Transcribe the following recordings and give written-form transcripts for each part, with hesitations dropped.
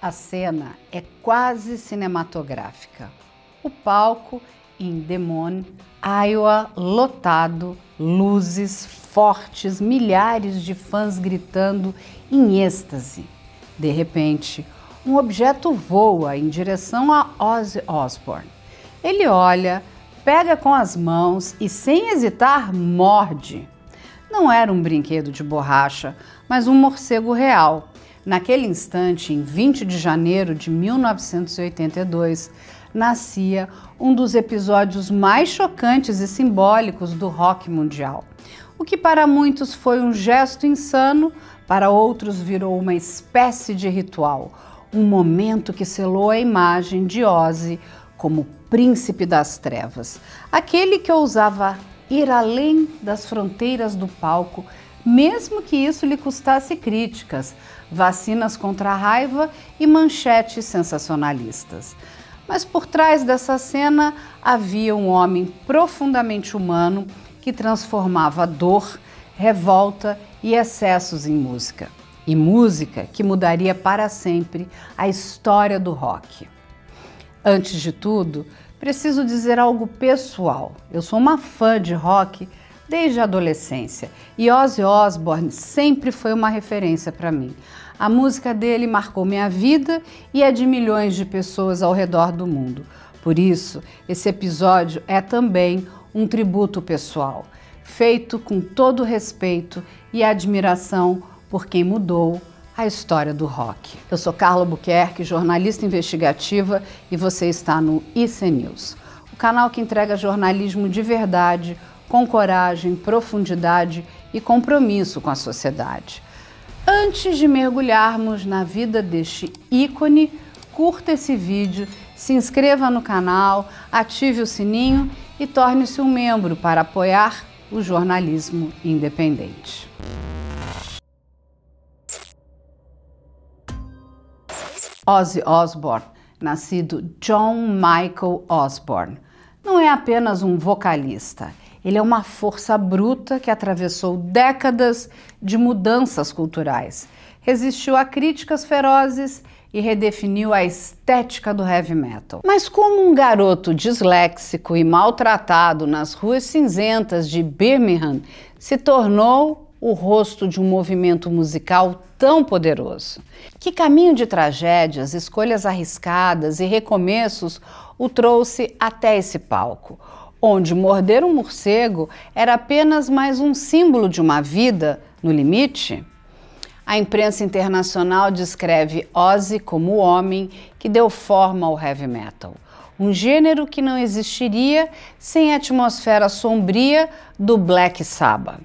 A cena é quase cinematográfica. O palco em Des Moines, Iowa, lotado, luzes fortes, milhares de fãs gritando em êxtase. De repente, um objeto voa em direção a Ozzy Osbourne. Ele olha, pega com as mãos e, sem hesitar, morde. Não era um brinquedo de borracha, mas um morcego real. Naquele instante, em 20 de janeiro de 1982, nascia um dos episódios mais chocantes e simbólicos do rock mundial. O que para muitos foi um gesto insano, para outros virou uma espécie de ritual, um momento que selou a imagem de Ozzy como príncipe das trevas, aquele que ousava ir além das fronteiras do palco, mesmo que isso lhe custasse críticas, vacinas contra a raiva e manchetes sensacionalistas. Mas por trás dessa cena havia um homem profundamente humano que transformava dor, revolta e excessos em música. E música que mudaria para sempre a história do rock. Antes de tudo, preciso dizer algo pessoal. Eu sou uma fã de rock desde a adolescência e Ozzy Osbourne sempre foi uma referência para mim. A música dele marcou minha vida e a de milhões de pessoas ao redor do mundo. Por isso, esse episódio é também um tributo pessoal, feito com todo respeito e admiração por quem mudou a história do rock. Eu sou Carla Albuquerque, jornalista investigativa, e você está no IC News, o canal que entrega jornalismo de verdade, com coragem, profundidade e compromisso com a sociedade. Antes de mergulharmos na vida deste ícone, curta esse vídeo, se inscreva no canal, ative o sininho e torne-se um membro para apoiar o jornalismo independente. Ozzy Osbourne, nascido John Michael Osbourne, não é apenas um vocalista. Ele é uma força bruta que atravessou décadas de mudanças culturais, resistiu a críticas ferozes e redefiniu a estética do heavy metal. Mas como um garoto disléxico e maltratado nas ruas cinzentas de Birmingham se tornou o rosto de um movimento musical tão poderoso? Que caminho de tragédias, escolhas arriscadas e recomeços o trouxe até esse palco, onde morder um morcego era apenas mais um símbolo de uma vida no limite? A imprensa internacional descreve Ozzy como o homem que deu forma ao heavy metal, um gênero que não existiria sem a atmosfera sombria do Black Sabbath,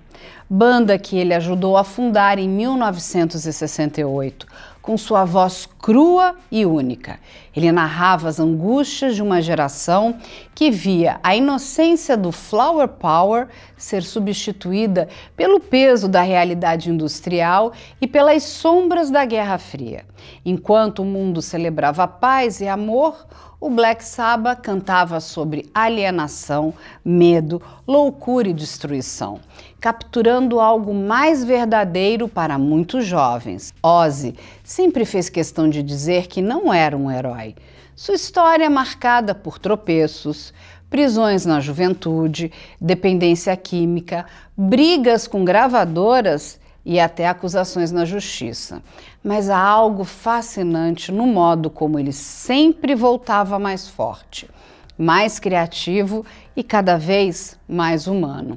banda que ele ajudou a fundar em 1968, com sua voz crua e única. Ele narrava as angústias de uma geração que via a inocência do Flower Power ser substituída pelo peso da realidade industrial e pelas sombras da Guerra Fria. Enquanto o mundo celebrava paz e amor, o Black Sabbath cantava sobre alienação, medo, loucura e destruição, capturando algo mais verdadeiro para muitos jovens. Ozzy sempre fez questão de dizer que não era um herói. Sua história é marcada por tropeços, prisões na juventude, dependência química, brigas com gravadoras e até acusações na justiça. Mas há algo fascinante no modo como ele sempre voltava mais forte, mais criativo e cada vez mais humano.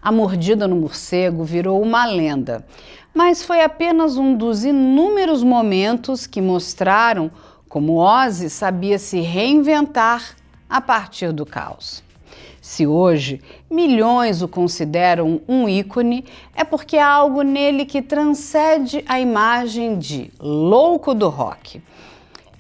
A mordida no morcego virou uma lenda, mas foi apenas um dos inúmeros momentos que mostraram como Ozzy sabia se reinventar a partir do caos. Se hoje milhões o consideram um ícone, é porque há algo nele que transcende a imagem de louco do rock.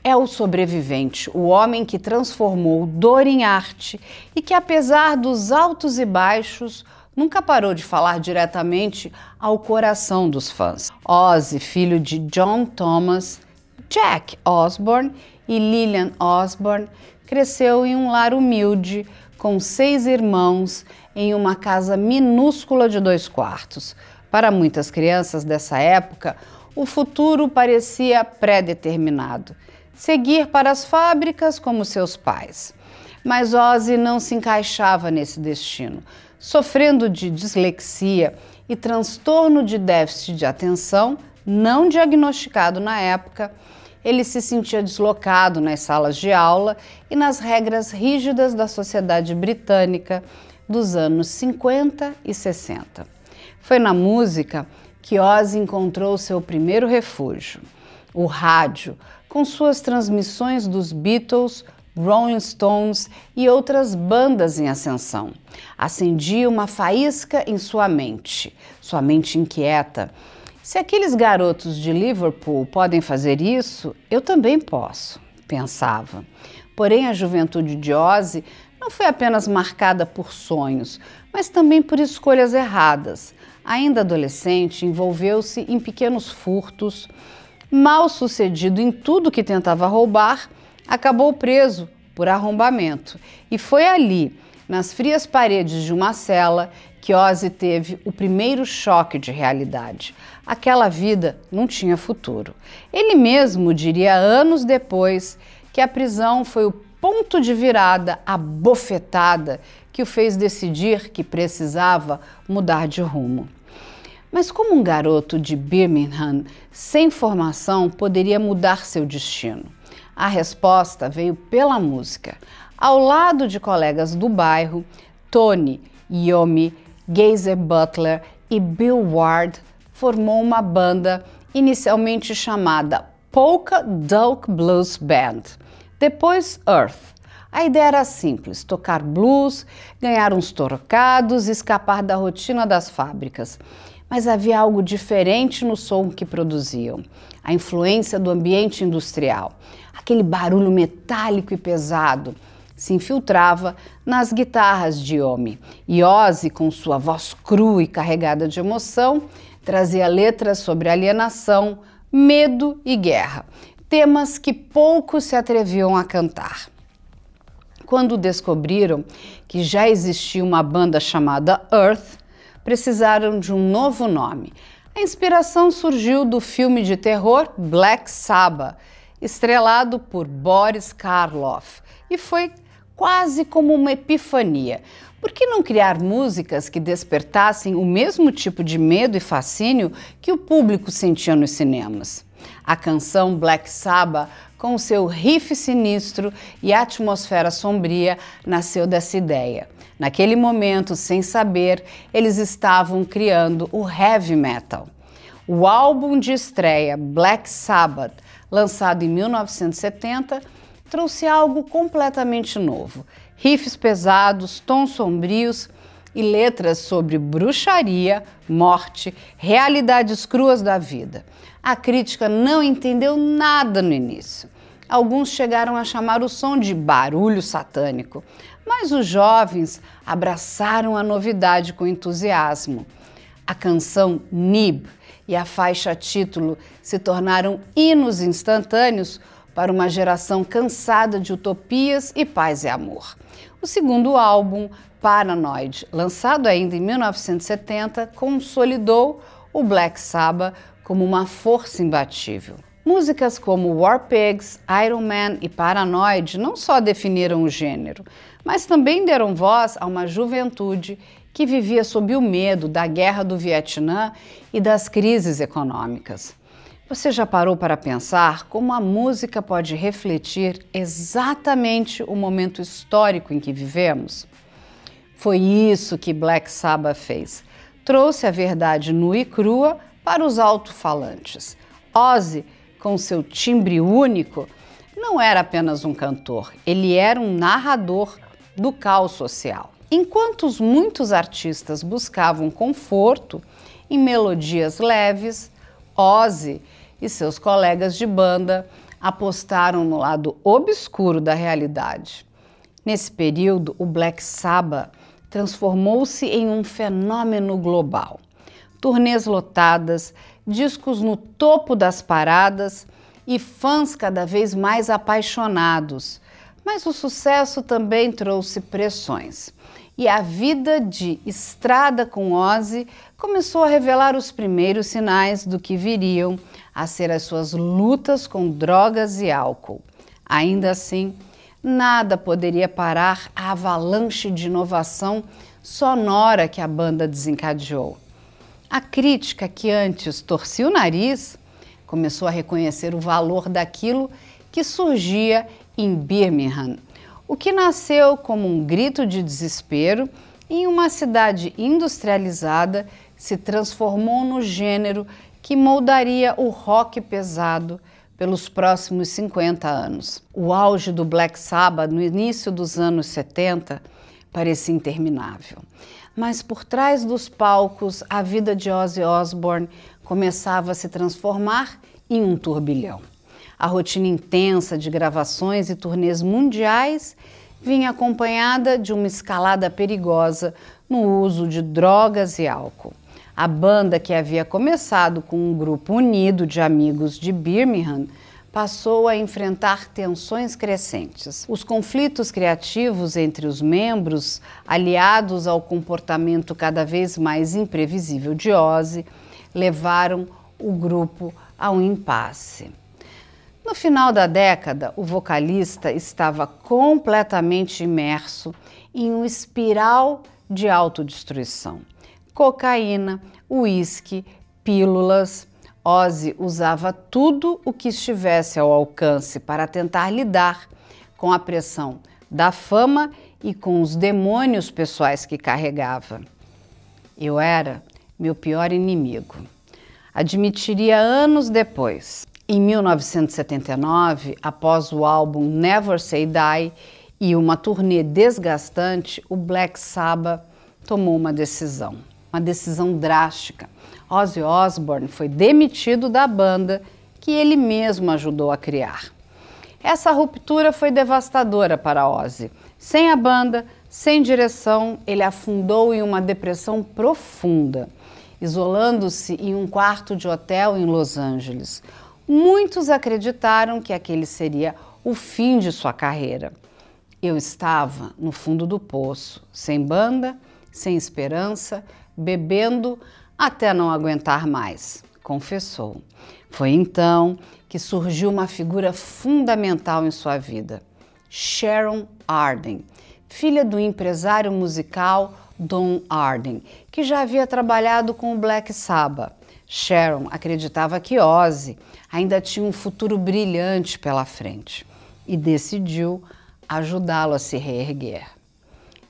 É o sobrevivente, o homem que transformou dor em arte e que, apesar dos altos e baixos, nunca parou de falar diretamente ao coração dos fãs. Ozzy, filho de John Thomas, Jack Osbourne e Lillian Osbourne, cresceu em um lar humilde, com 6 irmãos, em uma casa minúscula de 2 quartos. Para muitas crianças dessa época, o futuro parecia pré-determinado: seguir para as fábricas como seus pais. Mas Ozzy não se encaixava nesse destino. Sofrendo de dislexia e transtorno de déficit de atenção, não diagnosticado na época, ele se sentia deslocado nas salas de aula e nas regras rígidas da sociedade britânica dos anos 50 e 60. Foi na música que Ozzy encontrou seu primeiro refúgio, o rádio, com suas transmissões dos Beatles, Rolling Stones e outras bandas em ascensão. Acendia uma faísca em sua mente inquieta. Se aqueles garotos de Liverpool podem fazer isso, eu também posso, pensava. Porém, a juventude de Ozzy não foi apenas marcada por sonhos, mas também por escolhas erradas. Ainda adolescente, envolveu-se em pequenos furtos. Mal sucedido em tudo que tentava roubar, acabou preso por arrombamento. E foi ali, nas frias paredes de uma cela, que Ozzy teve o primeiro choque de realidade. Aquela vida não tinha futuro. Ele mesmo diria anos depois que a prisão foi o ponto de virada, a bofetada que o fez decidir que precisava mudar de rumo. Mas como um garoto de Birmingham, sem formação, poderia mudar seu destino? A resposta veio pela música. Ao lado de colegas do bairro, Tony Iommi, Geezer Butler e Bill Ward formou uma banda inicialmente chamada Polka Dot Blues Band, depois Earth. A ideia era simples: tocar blues, ganhar uns trocados e escapar da rotina das fábricas. Mas havia algo diferente no som que produziam: a influência do ambiente industrial. Aquele barulho metálico e pesado se infiltrava nas guitarras de Iommi. E Ozzy, com sua voz crua e carregada de emoção, trazia letras sobre alienação, medo e guerra, temas que poucos se atreviam a cantar. Quando descobriram que já existia uma banda chamada Earth, precisaram de um novo nome. A inspiração surgiu do filme de terror Black Sabbath, estrelado por Boris Karloff, e foi quase como uma epifania. Por que não criar músicas que despertassem o mesmo tipo de medo e fascínio que o público sentia nos cinemas? A canção Black Sabbath, com seu riff sinistro e atmosfera sombria, nasceu dessa ideia. Naquele momento, sem saber, eles estavam criando o heavy metal. O álbum de estreia Black Sabbath, lançado em 1970, trouxe algo completamente novo. Riffs pesados, tons sombrios e letras sobre bruxaria, morte, realidades cruas da vida. A crítica não entendeu nada no início. Alguns chegaram a chamar o som de barulho satânico, mas os jovens abraçaram a novidade com entusiasmo. A canção Nib e a faixa título se tornaram hinos instantâneos para uma geração cansada de utopias e paz e amor. O segundo álbum, Paranoid, lançado ainda em 1970, consolidou o Black Sabbath como uma força imbatível. Músicas como War Pigs, Iron Man e Paranoid não só definiram o gênero, mas também deram voz a uma juventude que vivia sob o medo da guerra do Vietnã e das crises econômicas. Você já parou para pensar como a música pode refletir exatamente o momento histórico em que vivemos? Foi isso que Black Sabbath fez. Trouxe a verdade nua e crua para os alto-falantes. Ozzy, com seu timbre único, não era apenas um cantor, ele era um narrador do caos social. Enquanto muitos artistas buscavam conforto em melodias leves, Ozzy e seus colegas de banda apostaram no lado obscuro da realidade. Nesse período, o Black Sabbath transformou-se em um fenômeno global. Turnês lotadas, discos no topo das paradas e fãs cada vez mais apaixonados. Mas o sucesso também trouxe pressões. E a vida de estrada com Ozzy começou a revelar os primeiros sinais do que viriam a ser as suas lutas com drogas e álcool. Ainda assim, nada poderia parar a avalanche de inovação sonora que a banda desencadeou. A crítica, que antes torcia o nariz, começou a reconhecer o valor daquilo que surgia em Birmingham, o que nasceu como um grito de desespero em uma cidade industrializada se transformou no gênero que moldaria o rock pesado pelos próximos 50 anos. O auge do Black Sabbath no início dos anos 70 parecia interminável. Mas por trás dos palcos, a vida de Ozzy Osbourne começava a se transformar em um turbilhão. A rotina intensa de gravações e turnês mundiais vinha acompanhada de uma escalada perigosa no uso de drogas e álcool. A banda, que havia começado com um grupo unido de amigos de Birmingham, passou a enfrentar tensões crescentes. Os conflitos criativos entre os membros, aliados ao comportamento cada vez mais imprevisível de Ozzy, levaram o grupo a um impasse. No final da década, o vocalista estava completamente imerso em uma espiral de autodestruição. Cocaína, uísque, pílulas. Ozzy usava tudo o que estivesse ao alcance para tentar lidar com a pressão da fama e com os demônios pessoais que carregava. Eu era meu pior inimigo, admitiria anos depois. Em 1979, após o álbum Never Say Die e uma turnê desgastante, o Black Sabbath tomou uma decisão drástica. Ozzy Osbourne foi demitido da banda que ele mesmo ajudou a criar. Essa ruptura foi devastadora para Ozzy. Sem a banda, sem direção, ele afundou em uma depressão profunda, isolando-se em um quarto de hotel em Los Angeles. Muitos acreditaram que aquele seria o fim de sua carreira. Eu estava no fundo do poço, sem banda, sem esperança, bebendo até não aguentar mais, confessou. Foi então que surgiu uma figura fundamental em sua vida, Sharon Arden, filha do empresário musical Don Arden, que já havia trabalhado com o Black Sabbath. Sharon acreditava que Ozzy ainda tinha um futuro brilhante pela frente e decidiu ajudá-lo a se reerguer.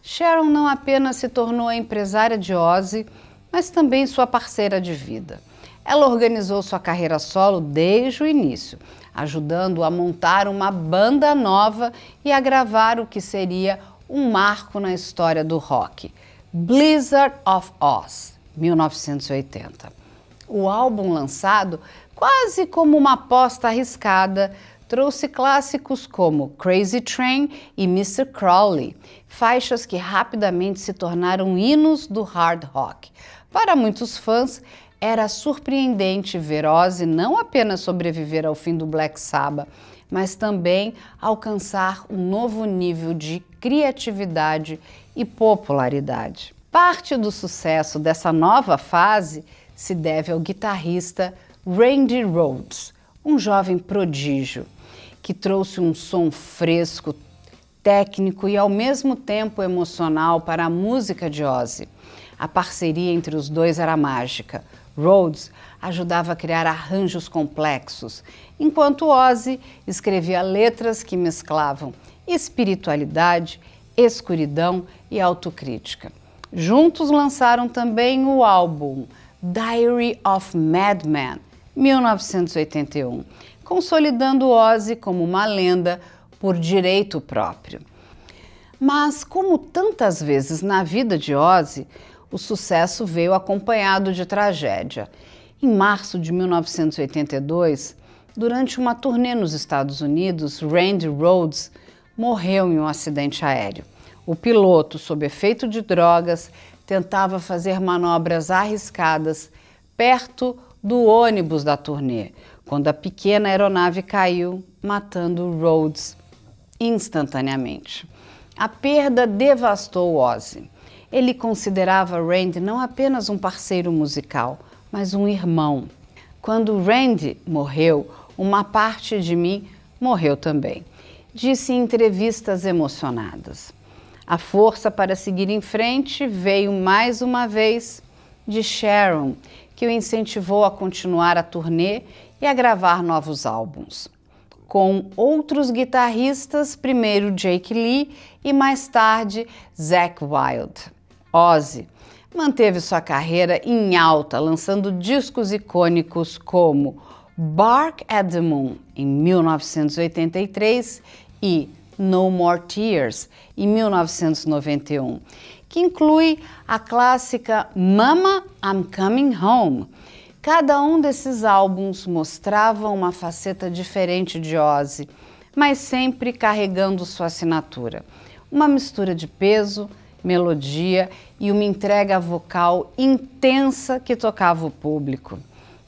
Sharon não apenas se tornou a empresária de Ozzy, mas também sua parceira de vida. Ela organizou sua carreira solo desde o início, ajudando-o a montar uma banda nova e a gravar o que seria um marco na história do rock, Blizzard of Ozz, 1980. O álbum lançado, quase como uma aposta arriscada, trouxe clássicos como Crazy Train e Mr. Crowley, faixas que rapidamente se tornaram hinos do hard rock. Para muitos fãs, era surpreendente ver Ozzy não apenas sobreviver ao fim do Black Sabbath, mas também alcançar um novo nível de criatividade e popularidade. Parte do sucesso dessa nova fase se deve ao guitarrista Randy Rhoads, um jovem prodígio, que trouxe um som fresco, técnico e ao mesmo tempo emocional para a música de Ozzy. A parceria entre os dois era mágica. Rhoads ajudava a criar arranjos complexos, enquanto Ozzy escrevia letras que mesclavam espiritualidade, escuridão e autocrítica. Juntos lançaram também o álbum Diary of Madman, 1981, consolidando Ozzy como uma lenda por direito próprio. Mas, como tantas vezes na vida de Ozzy, o sucesso veio acompanhado de tragédia. Em março de 1982, durante uma turnê nos Estados Unidos, Randy Rhoads morreu em um acidente aéreo. O piloto, sob efeito de drogas, tentava fazer manobras arriscadas perto do ônibus da turnê, quando a pequena aeronave caiu, matando Rhoads instantaneamente. A perda devastou Ozzy. Ele considerava Randy não apenas um parceiro musical, mas um irmão. Quando Randy morreu, uma parte de mim morreu também, disse em entrevistas emocionadas. A força para seguir em frente veio mais uma vez de Sharon, que o incentivou a continuar a turnê e a gravar novos álbuns. Com outros guitarristas, primeiro Jake Lee e mais tarde Zakk Wylde. Ozzy manteve sua carreira em alta, lançando discos icônicos como Bark at the Moon, em 1983, e No More Tears, em 1991, que inclui a clássica Mama, I'm Coming Home. Cada um desses álbuns mostrava uma faceta diferente de Ozzy, mas sempre carregando sua assinatura. Uma mistura de peso, melodia e uma entrega vocal intensa que tocava o público.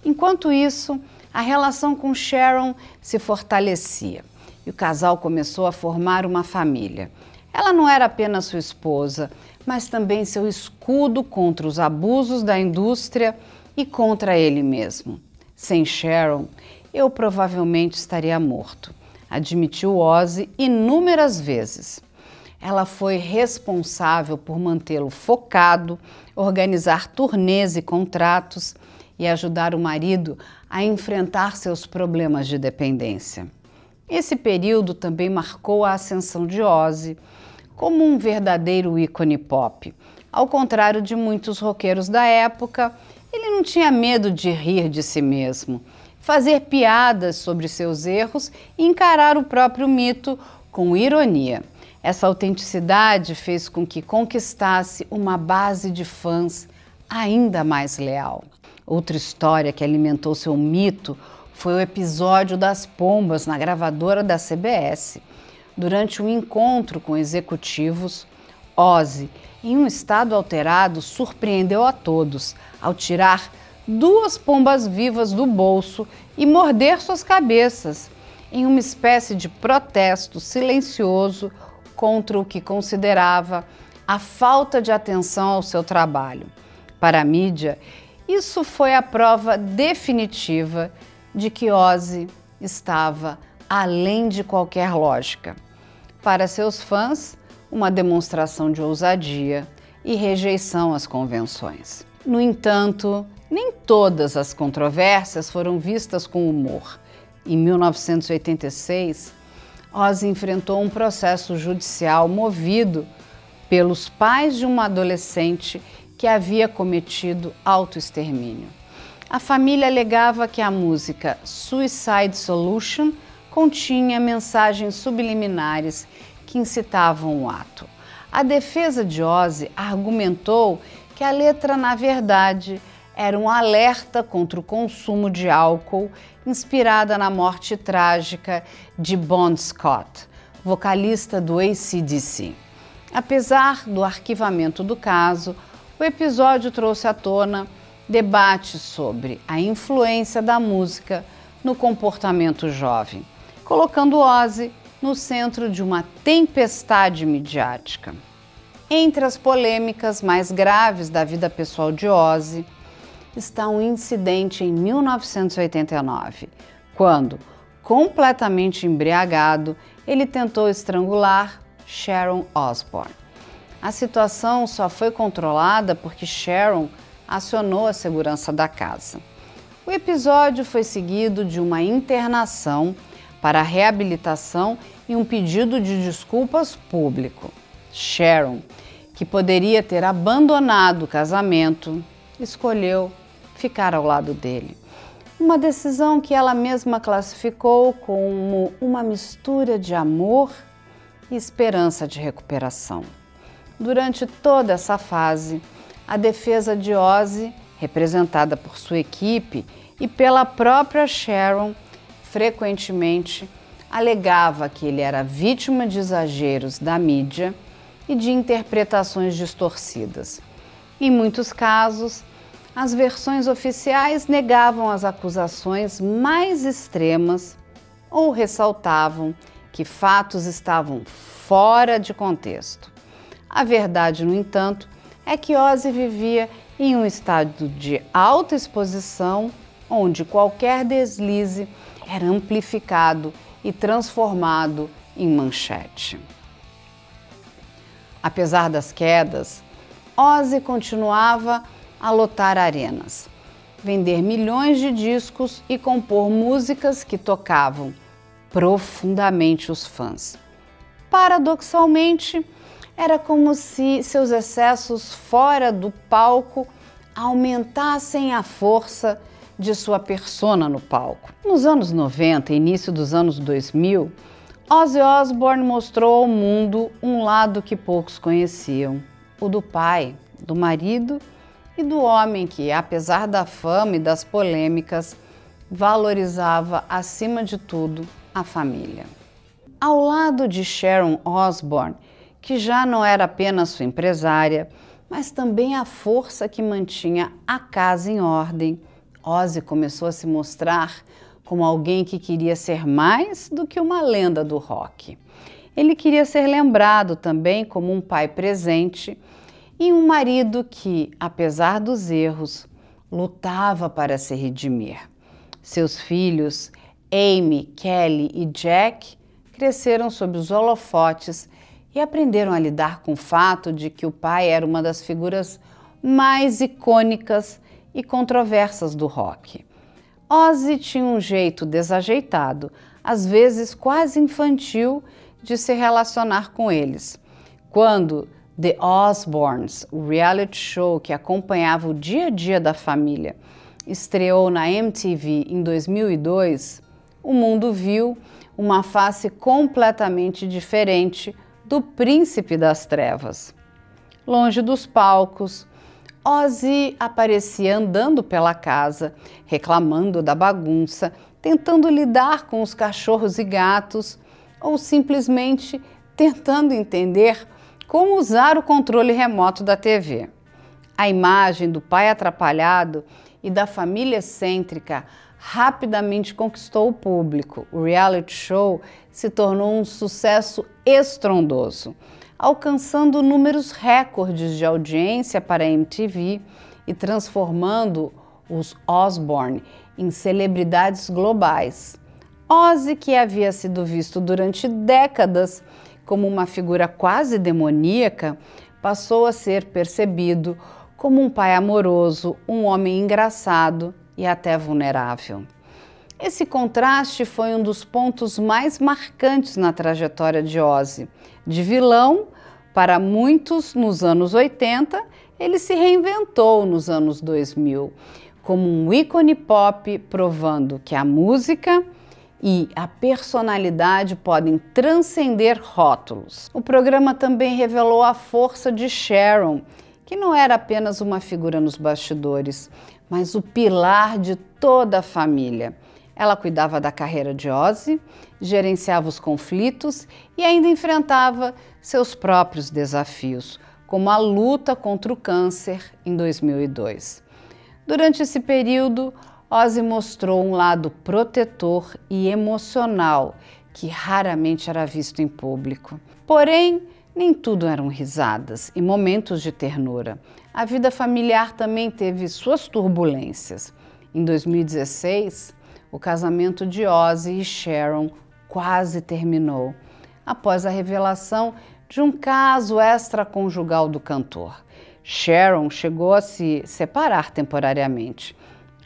Enquanto isso, a relação com Sharon se fortalecia e o casal começou a formar uma família. Ela não era apenas sua esposa, mas também seu escudo contra os abusos da indústria e contra ele mesmo. Sem Sharon, eu provavelmente estaria morto, admitiu Ozzy inúmeras vezes. Ela foi responsável por mantê-lo focado, organizar turnês e contratos e ajudar o marido a enfrentar seus problemas de dependência. Esse período também marcou a ascensão de Ozzy como um verdadeiro ícone pop. Ao contrário de muitos roqueiros da época, ele não tinha medo de rir de si mesmo, fazer piadas sobre seus erros e encarar o próprio mito com ironia. Essa autenticidade fez com que conquistasse uma base de fãs ainda mais leal. Outra história que alimentou seu mito foi o episódio das pombas na gravadora da CBS. Durante um encontro com executivos, Ozzy, em um estado alterado, surpreendeu a todos ao tirar 2 pombas vivas do bolso e morder suas cabeças, em uma espécie de protesto silencioso contra o que considerava a falta de atenção ao seu trabalho. Para a mídia, isso foi a prova definitiva de que Ozzy estava além de qualquer lógica. Para seus fãs, uma demonstração de ousadia e rejeição às convenções. No entanto, nem todas as controvérsias foram vistas com humor. Em 1986, Ozzy enfrentou um processo judicial movido pelos pais de uma adolescente que havia cometido autoextermínio. A família alegava que a música Suicide Solution continha mensagens subliminares que incitavam o ato. A defesa de Ozzy argumentou que a letra, na verdade, era um alerta contra o consumo de álcool, inspirada na morte trágica de Bon Scott, vocalista do AC/DC. Apesar do arquivamento do caso, o episódio trouxe à tona debates sobre a influência da música no comportamento jovem, colocando Ozzy no centro de uma tempestade midiática. Entre as polêmicas mais graves da vida pessoal de Ozzy está um incidente em 1989, quando, completamente embriagado, ele tentou estrangular Sharon Osbourne. A situação só foi controlada porque Sharon acionou a segurança da casa. O episódio foi seguido de uma internação para reabilitação e um pedido de desculpas público. Sharon, que poderia ter abandonado o casamento, escolheu ficar ao lado dele. Uma decisão que ela mesma classificou como uma mistura de amor e esperança de recuperação. Durante toda essa fase, a defesa de Ozzy, representada por sua equipe e pela própria Sharon, frequentemente alegava que ele era vítima de exageros da mídia e de interpretações distorcidas. Em muitos casos, as versões oficiais negavam as acusações mais extremas ou ressaltavam que fatos estavam fora de contexto. A verdade, no entanto, é que Ozzy vivia em um estado de alta exposição, onde qualquer deslize era amplificado e transformado em manchete. Apesar das quedas, Ozzy continuava a lotar arenas, vender milhões de discos e compor músicas que tocavam profundamente os fãs. Paradoxalmente, era como se seus excessos fora do palco aumentassem a força de sua persona no palco. Nos anos 90 e início dos anos 2000, Ozzy Osbourne mostrou ao mundo um lado que poucos conheciam, o do pai, do marido e do homem que, apesar da fama e das polêmicas, valorizava acima de tudo a família. Ao lado de Sharon Osbourne, que já não era apenas sua empresária, mas também a força que mantinha a casa em ordem, Ozzy começou a se mostrar como alguém que queria ser mais do que uma lenda do rock. Ele queria ser lembrado também como um pai presente e um marido que, apesar dos erros, lutava para se redimir. Seus filhos, Amy, Kelly e Jack, cresceram sob os holofotes e aprenderam a lidar com o fato de que o pai era uma das figuras mais icônicas e controversas do rock. Ozzy tinha um jeito desajeitado, às vezes quase infantil, de se relacionar com eles. Quando The Osbournes, o reality show que acompanhava o dia a dia da família, estreou na MTV em 2002, o mundo viu uma face completamente diferente do príncipe das trevas. Longe dos palcos, Ozzy aparecia andando pela casa, reclamando da bagunça, tentando lidar com os cachorros e gatos, ou simplesmente tentando entender como usar o controle remoto da TV. A imagem do pai atrapalhado e da família excêntrica rapidamente conquistou o público. O reality show se tornou um sucesso estrondoso, alcançando números recordes de audiência para a MTV e transformando os Osbourne em celebridades globais. Ozzy, que havia sido visto durante décadas como uma figura quase demoníaca, passou a ser percebido como um pai amoroso, um homem engraçado e até vulnerável. Esse contraste foi um dos pontos mais marcantes na trajetória de Ozzy. De vilão, para muitos nos anos 80, ele se reinventou nos anos 2000, como um ícone pop, provando que a música e a personalidade podem transcender rótulos. O programa também revelou a força de Sharon, que não era apenas uma figura nos bastidores, mas o pilar de toda a família. Ela cuidava da carreira de Ozzy, gerenciava os conflitos e ainda enfrentava seus próprios desafios, como a luta contra o câncer em 2002. Durante esse período, Ozzy mostrou um lado protetor e emocional que raramente era visto em público. Porém, nem tudo eram risadas e momentos de ternura. A vida familiar também teve suas turbulências. Em 2016, o casamento de Ozzy e Sharon quase terminou, após a revelação de um caso extraconjugal do cantor. Sharon chegou a se separar temporariamente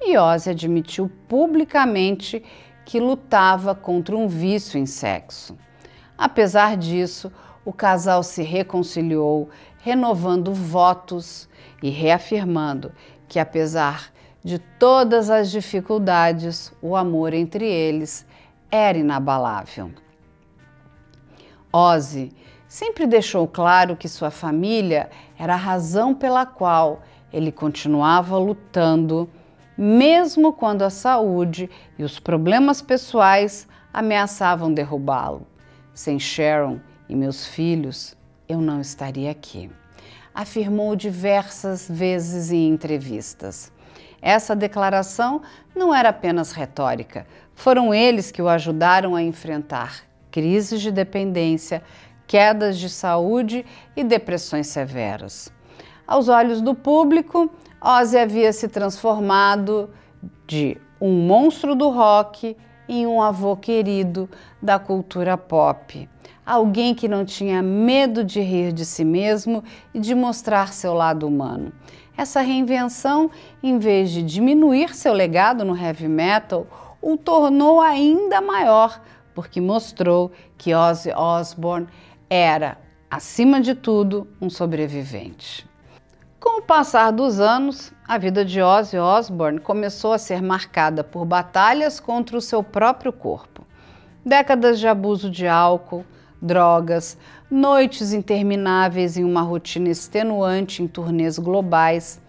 e Ozzy admitiu publicamente que lutava contra um vício em sexo. Apesar disso, o casal se reconciliou, renovando votos e reafirmando que, apesar de todas as dificuldades, o amor entre eles era inabalável. Ozzy sempre deixou claro que sua família era a razão pela qual ele continuava lutando, mesmo quando a saúde e os problemas pessoais ameaçavam derrubá-lo. Sem Sharon e meus filhos, eu não estaria aqui, afirmou diversas vezes em entrevistas. Essa declaração não era apenas retórica, foram eles que o ajudaram a enfrentar crises de dependência, quedas de saúde e depressões severas. Aos olhos do público, Ozzy havia se transformado de um monstro do rock e um avô querido da cultura pop. Alguém que não tinha medo de rir de si mesmo e de mostrar seu lado humano. Essa reinvenção, em vez de diminuir seu legado no heavy metal, o tornou ainda maior, porque mostrou que Ozzy Osbourne era, acima de tudo, um sobrevivente. Com o passar dos anos, a vida de Ozzy Osbourne começou a ser marcada por batalhas contra o seu próprio corpo. Décadas de abuso de álcool, drogas, noites intermináveis em uma rotina extenuante em turnês globais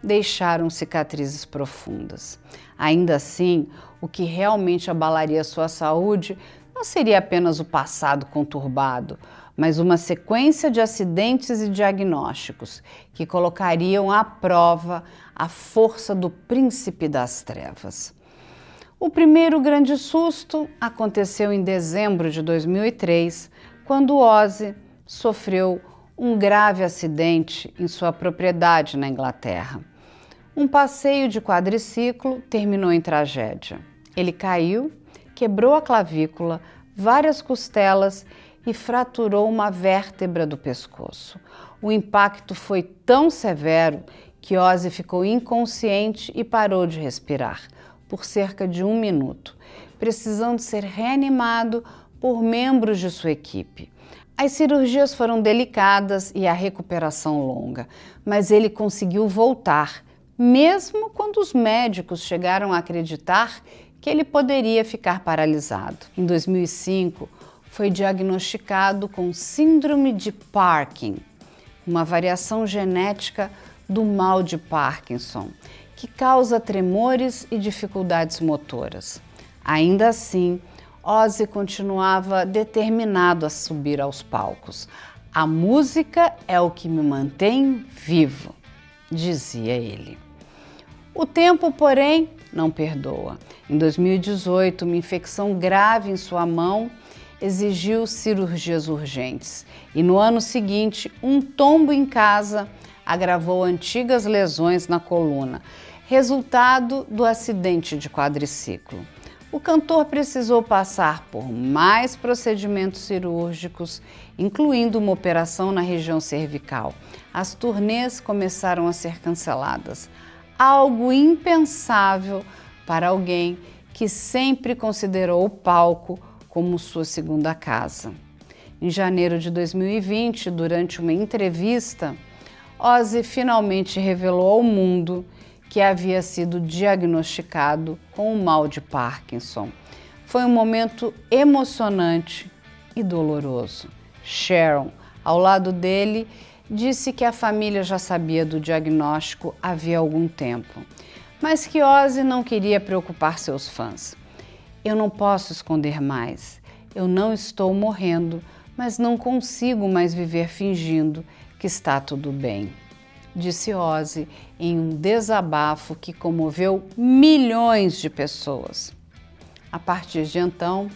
deixaram cicatrizes profundas. Ainda assim, o que realmente abalaria sua saúde não seria apenas o passado conturbado, mas uma sequência de acidentes e diagnósticos que colocariam à prova a força do príncipe das trevas. O primeiro grande susto aconteceu em dezembro de 2003, quando Ozzy sofreu um grave acidente em sua propriedade na Inglaterra. Um passeio de quadriciclo terminou em tragédia. Ele caiu, quebrou a clavícula, várias costelas e fraturou uma vértebra do pescoço. O impacto foi tão severo que Ozzy ficou inconsciente e parou de respirar por cerca de 1 minuto, precisando ser reanimado por membros de sua equipe. As cirurgias foram delicadas e a recuperação longa, mas ele conseguiu voltar, mesmo quando os médicos chegaram a acreditar que ele poderia ficar paralisado. Em 2005, foi diagnosticado com síndrome de Parkin, uma variação genética do mal de Parkinson, que causa tremores e dificuldades motoras. Ainda assim, Ozzy continuava determinado a subir aos palcos. A música é o que me mantém vivo, dizia ele. O tempo, porém, não perdoa. Em 2018, uma infecção grave em sua mão exigiu cirurgias urgentes. E no ano seguinte, um tombo em casa agravou antigas lesões na coluna, resultado do acidente de quadriciclo. O cantor precisou passar por mais procedimentos cirúrgicos, incluindo uma operação na região cervical. As turnês começaram a ser canceladas, algo impensável para alguém que sempre considerou o palco como sua segunda casa. Em janeiro de 2020, durante uma entrevista, Ozzy finalmente revelou ao mundo que havia sido diagnosticado com o mal de Parkinson. Foi um momento emocionante e doloroso. Sharon, ao lado dele, disse que a família já sabia do diagnóstico havia algum tempo, mas que Ozzy não queria preocupar seus fãs. Eu não posso esconder mais. Eu não estou morrendo, mas não consigo mais viver fingindo que está tudo bem, disse Ozzy em um desabafo que comoveu milhões de pessoas. A partir de então,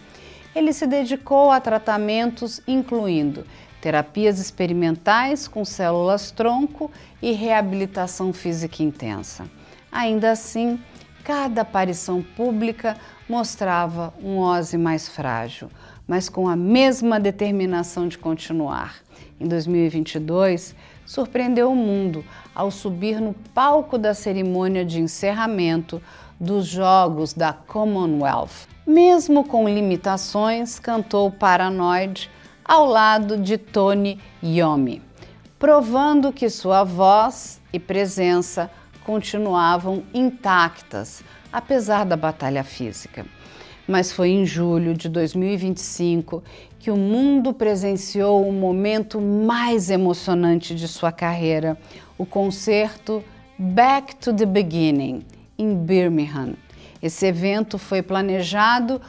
ele se dedicou a tratamentos incluindo terapias experimentais com células-tronco e reabilitação física intensa. Ainda assim, cada aparição pública mostrava um Ozzy mais frágil, mas com a mesma determinação de continuar. Em 2022, surpreendeu o mundo ao subir no palco da cerimônia de encerramento dos Jogos da Commonwealth. Mesmo com limitações, cantou Paranoid ao lado de Tony Iommi, provando que sua voz e presença continuavam intactas, apesar da batalha física. Mas foi em julho de 2025 que o mundo presenciou o momento mais emocionante de sua carreira, o concerto Back to the Beginning, em Birmingham. Esse evento foi planejado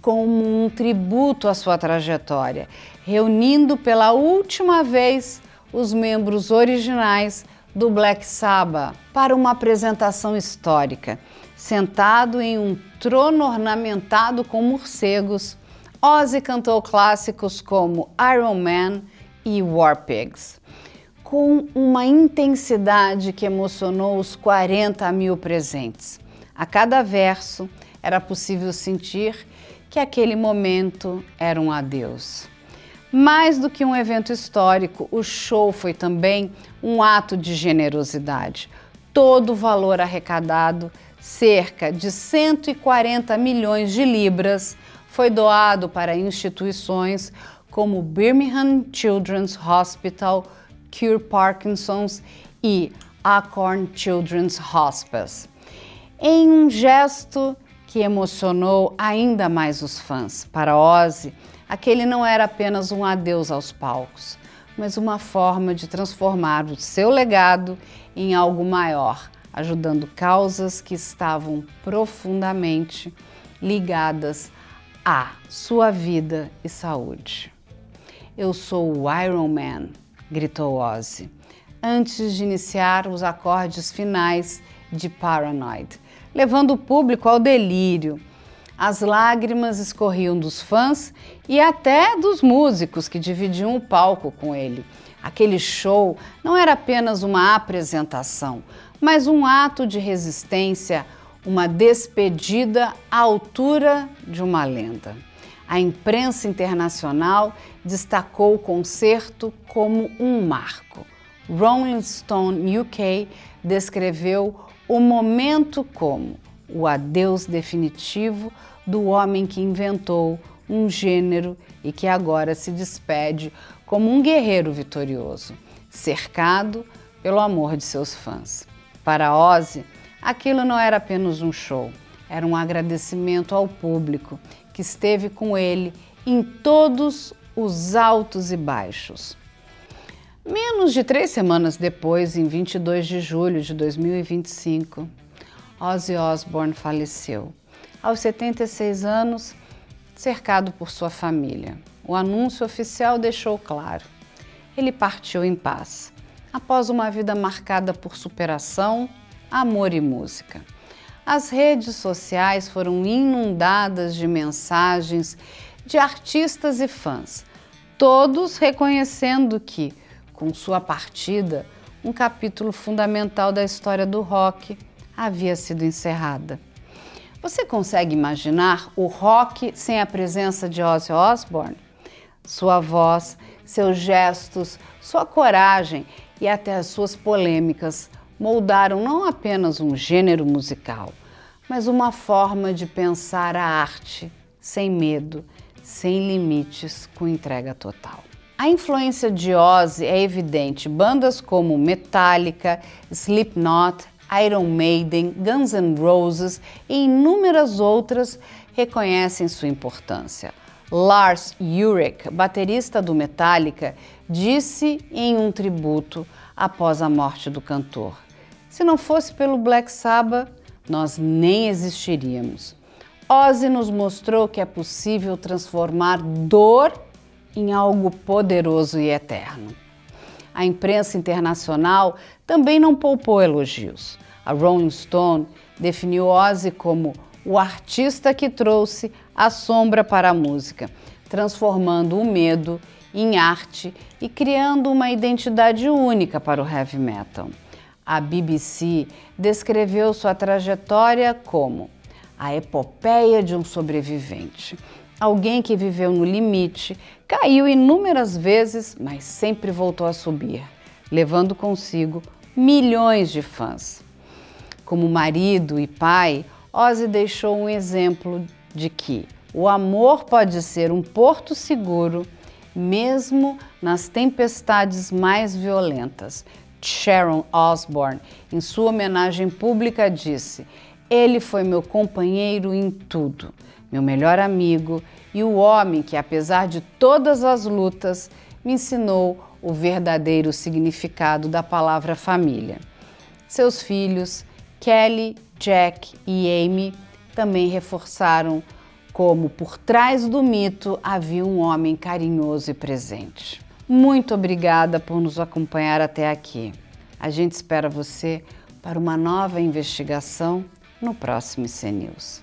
como um tributo à sua trajetória, reunindo pela última vez os membros originais do Black Sabbath para uma apresentação histórica. Sentado em um trono ornamentado com morcegos, Ozzy cantou clássicos como Iron Man e War Pigs, com uma intensidade que emocionou os 40 mil presentes. A cada verso era possível sentir que aquele momento era um adeus. Mais do que um evento histórico, o show foi também um ato de generosidade. Todo o valor arrecadado, cerca de 140 milhões de libras, foi doado para instituições como o Birmingham Children's Hospital, Cure Parkinson's e Acorn Children's Hospice. Em um gesto que emocionou ainda mais os fãs, para Ozzy, aquele não era apenas um adeus aos palcos, mas uma forma de transformar o seu legado em algo maior, ajudando causas que estavam profundamente ligadas à sua vida e saúde. "Eu sou o Iron Man", gritou Ozzy, antes de iniciar os acordes finais de Paranoid, levando o público ao delírio. As lágrimas escorriam dos fãs e até dos músicos que dividiam o palco com ele. Aquele show não era apenas uma apresentação, mas um ato de resistência, uma despedida à altura de uma lenda. A imprensa internacional destacou o concerto como um marco. Rolling Stone UK descreveu o momento como o adeus definitivo do homem que inventou um gênero e que agora se despede como um guerreiro vitorioso, cercado pelo amor de seus fãs. Para Ozzy, aquilo não era apenas um show, era um agradecimento ao público que esteve com ele em todos os altos e baixos. Menos de 3 semanas depois, em 22 de julho de 2025, Ozzy Osbourne faleceu, aos 76 anos, cercado por sua família. O anúncio oficial deixou claro: ele partiu em paz, após uma vida marcada por superação, amor e música. As redes sociais foram inundadas de mensagens de artistas e fãs, todos reconhecendo que, com sua partida, um capítulo fundamental da história do rock havia sido encerrada. Você consegue imaginar o rock sem a presença de Ozzy Osbourne? Sua voz, seus gestos, sua coragem e até as suas polêmicas moldaram não apenas um gênero musical, mas uma forma de pensar a arte sem medo, sem limites, com entrega total. A influência de Ozzy é evidente. Bandas como Metallica, Slipknot, Iron Maiden, Guns N' Roses e inúmeras outras reconhecem sua importância. Lars Ulrich, baterista do Metallica, disse em um tributo após a morte do cantor: "Se não fosse pelo Black Sabbath, nós nem existiríamos." Ozzy nos mostrou que é possível transformar dor em algo poderoso e eterno. A imprensa internacional também não poupou elogios. A Rolling Stone definiu Ozzy como o artista que trouxe a sombra para a música, transformando o medo em arte e criando uma identidade única para o heavy metal. A BBC descreveu sua trajetória como a epopeia de um sobrevivente. Alguém que viveu no limite, caiu inúmeras vezes, mas sempre voltou a subir, levando consigo milhões de fãs. Como marido e pai, Ozzy deixou um exemplo de que o amor pode ser um porto seguro, mesmo nas tempestades mais violentas. Sharon Osbourne, em sua homenagem pública, disse: "Ele foi meu companheiro em tudo, meu melhor amigo e o homem que, apesar de todas as lutas, me ensinou o verdadeiro significado da palavra família." Seus filhos, Kelly, Jack e Amy, também reforçaram como por trás do mito havia um homem carinhoso e presente. Muito obrigada por nos acompanhar até aqui. A gente espera você para uma nova investigação no próximo IC News.